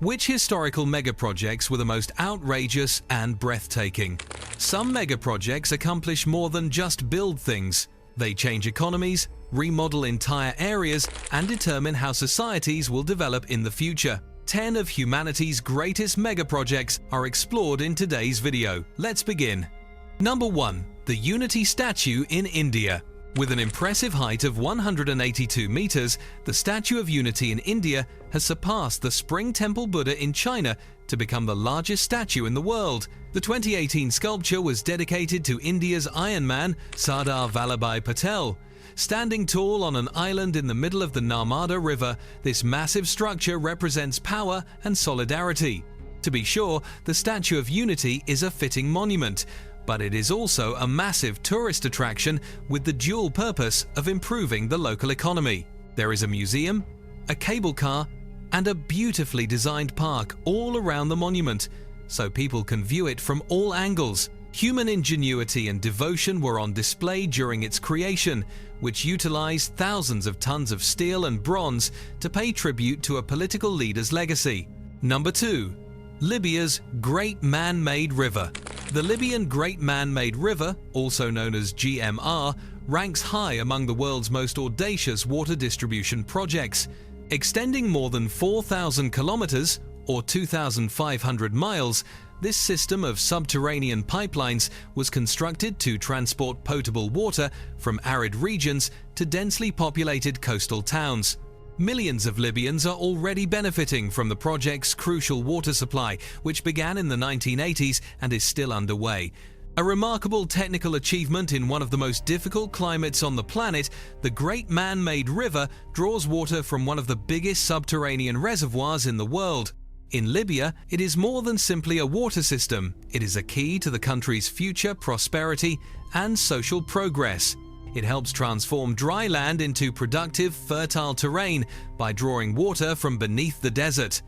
Which historical megaprojects were the most outrageous and breathtaking? Some megaprojects accomplish more than just build things. They change economies, remodel entire areas, and determine how societies will develop in the future. 10 of humanity's greatest megaprojects are explored in today's video. Let's begin. Number 1. The Unity Statue in India. With an impressive height of 182 meters, the Statue of Unity in India has surpassed the Spring Temple Buddha in China to become the largest statue in the world. The 2018 sculpture was dedicated to India's Iron Man, Sardar Vallabhbhai Patel. Standing tall on an island in the middle of the Narmada River, this massive structure represents power and solidarity. To be sure, the Statue of Unity is a fitting monument, but it is also a massive tourist attraction with the dual purpose of improving the local economy. There is a museum, a cable car, and a beautifully designed park all around the monument, so people can view it from all angles. Human ingenuity and devotion were on display during its creation, which utilized thousands of tons of steel and bronze to pay tribute to a political leader's legacy. Number 2. Libya's Great Man-Made River. The Libyan Great Man-Made River, also known as GMR, ranks high among the world's most audacious water distribution projects. Extending more than 4,000 kilometers, or 2,500 miles, this system of subterranean pipelines was constructed to transport potable water from arid regions to densely populated coastal towns. Millions of Libyans are already benefiting from the project's crucial water supply, which began in the 1980s and is still underway. A remarkable technical achievement in one of the most difficult climates on the planet, the Great Man-Made River draws water from one of the biggest subterranean reservoirs in the world. In Libya, it is more than simply a water system. It is a key to the country's future prosperity and social progress. It helps transform dry land into productive, fertile terrain by drawing water from beneath the desert.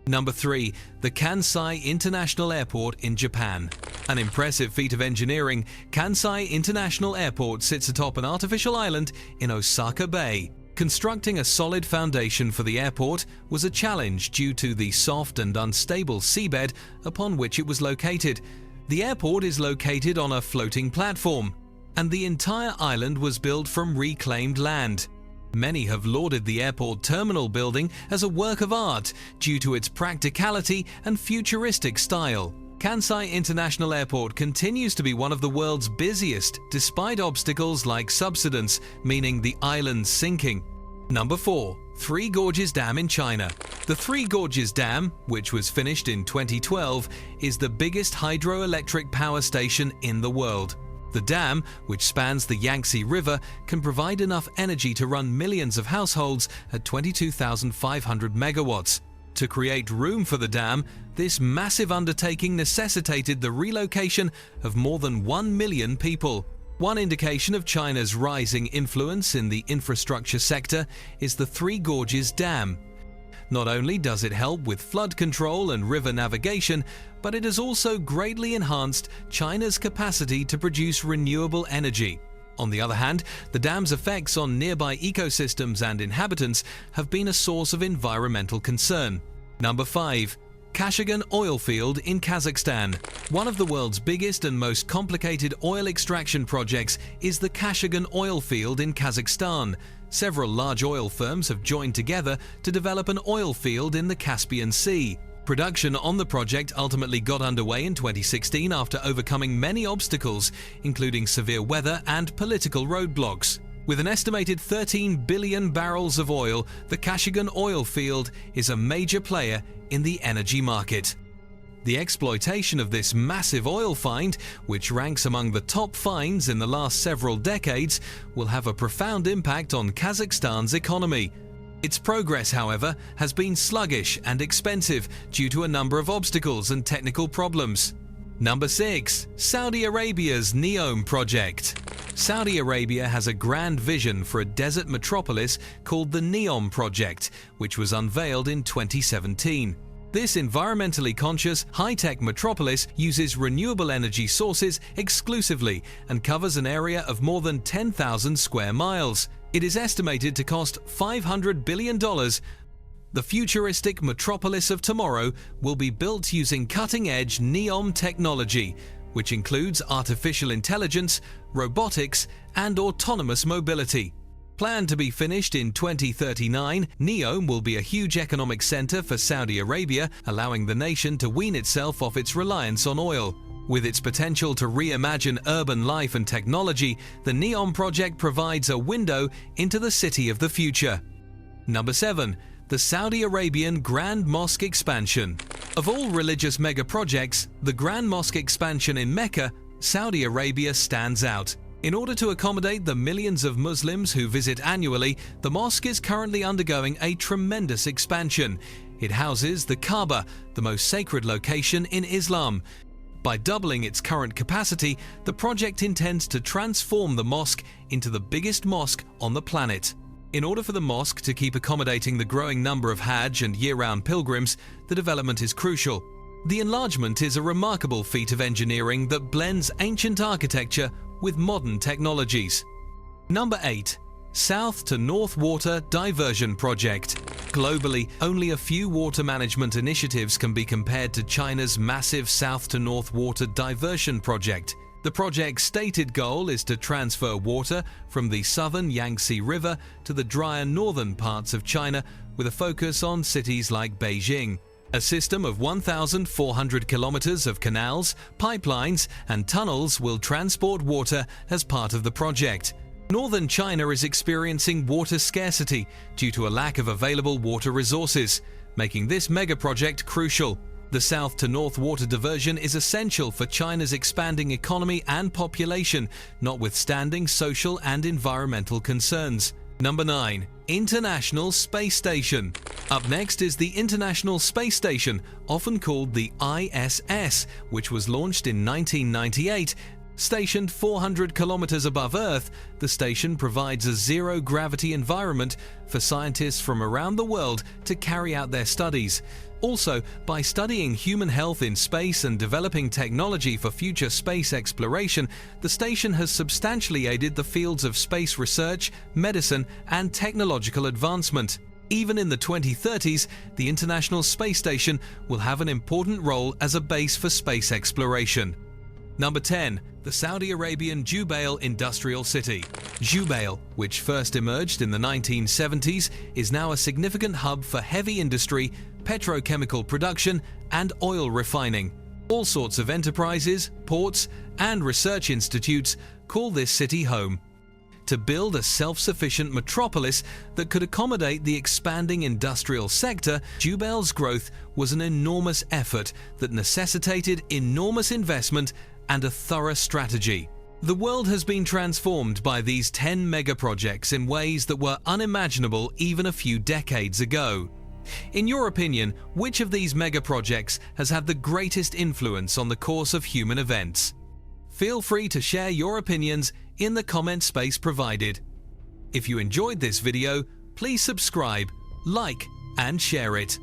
Number 3. The Kansai International Airport in Japan. An impressive feat of engineering, Kansai International Airport sits atop an artificial island in Osaka Bay. Constructing a solid foundation for the airport was a challenge due to the soft and unstable seabed upon which it was located. The airport is located on a floating platform, and the entire island was built from reclaimed land. Many have lauded the airport terminal building as a work of art due to its practicality and futuristic style. Kansai International Airport continues to be one of the world's busiest, despite obstacles like subsidence, meaning the island's sinking. Number 4. Three Gorges Dam in China. The Three Gorges Dam, which was finished in 2012, is the biggest hydroelectric power station in the world. The dam, which spans the Yangtze River, can provide enough energy to run millions of households at 22,500 megawatts. To create room for the dam, this massive undertaking necessitated the relocation of more than 1 million people. One indication of China's rising influence in the infrastructure sector is the Three Gorges Dam. Not only does it help with flood control and river navigation, but it has also greatly enhanced China's capacity to produce renewable energy. On the other hand, the dam's effects on nearby ecosystems and inhabitants have been a source of environmental concern. Number 5. Kashagan oil field in Kazakhstan. One of the world's biggest and most complicated oil extraction projects is the Kashagan oil field in Kazakhstan. Several large oil firms have joined together to develop an oil field in the Caspian Sea. Production on the project ultimately got underway in 2016 after overcoming many obstacles, including severe weather and political roadblocks. With an estimated 13 billion barrels of oil, the Kashagan oil field is a major player in the energy market. The exploitation of this massive oil find, which ranks among the top finds in the last several decades, will have a profound impact on Kazakhstan's economy. Its progress, however, has been sluggish and expensive due to a number of obstacles and technical problems. Number 6. Saudi Arabia's NEOM project. Saudi Arabia has a grand vision for a desert metropolis called the NEOM project, which was unveiled in 2017. This environmentally conscious, high-tech metropolis uses renewable energy sources exclusively and covers an area of more than 10,000 square miles. It is estimated to cost $500 billion, The futuristic metropolis of tomorrow will be built using cutting-edge NEOM technology, which includes artificial intelligence, robotics, and autonomous mobility. Planned to be finished in 2039, NEOM will be a huge economic center for Saudi Arabia, allowing the nation to wean itself off its reliance on oil. With its potential to reimagine urban life and technology, the NEOM project provides a window into the city of the future. Number 7. The Saudi Arabian Grand Mosque expansion. Of all religious megaprojects, the Grand Mosque expansion in Mecca, Saudi Arabia stands out. In order to accommodate the millions of Muslims who visit annually, the mosque is currently undergoing a tremendous expansion. It houses the Kaaba, the most sacred location in Islam. By doubling its current capacity, the project intends to transform the mosque into the biggest mosque on the planet. In order for the mosque to keep accommodating the growing number of Hajj and year-round pilgrims, the development is crucial. The enlargement is a remarkable feat of engineering that blends ancient architecture with modern technologies. Number 8. South-to-North Water Diversion Project. Globally, only a few water management initiatives can be compared to China's massive South-to-North Water Diversion Project. The project's stated goal is to transfer water from the southern Yangtze River to the drier northern parts of China, with a focus on cities like Beijing. A system of 1,400 kilometers of canals, pipelines, and tunnels will transport water as part of the project. Northern China is experiencing water scarcity due to a lack of available water resources, making this megaproject crucial. The South-to-North Water Diversion is essential for China's expanding economy and population, notwithstanding social and environmental concerns. Number 9. International Space Station. Up next is the International Space Station, often called the ISS, which was launched in 1998. Stationed 400 kilometers above Earth, the station provides a zero-gravity environment for scientists from around the world to carry out their studies. Also, by studying human health in space and developing technology for future space exploration, the station has substantially aided the fields of space research, medicine, and technological advancement. Even in the 2030s, the International Space Station will have an important role as a base for space exploration. Number 10. The Saudi Arabian Jubail Industrial City. Jubail, which first emerged in the 1970s, is now a significant hub for heavy industry, petrochemical production, and oil refining. All sorts of enterprises, ports, and research institutes call this city home. To build a self-sufficient metropolis that could accommodate the expanding industrial sector, Jubail's growth was an enormous effort that necessitated enormous investment and a thorough strategy. The world has been transformed by these 10 megaprojects in ways that were unimaginable even a few decades ago. In your opinion, which of these megaprojects has had the greatest influence on the course of human events? Feel free to share your opinions in the comment space provided. If you enjoyed this video, please subscribe, like, and share it.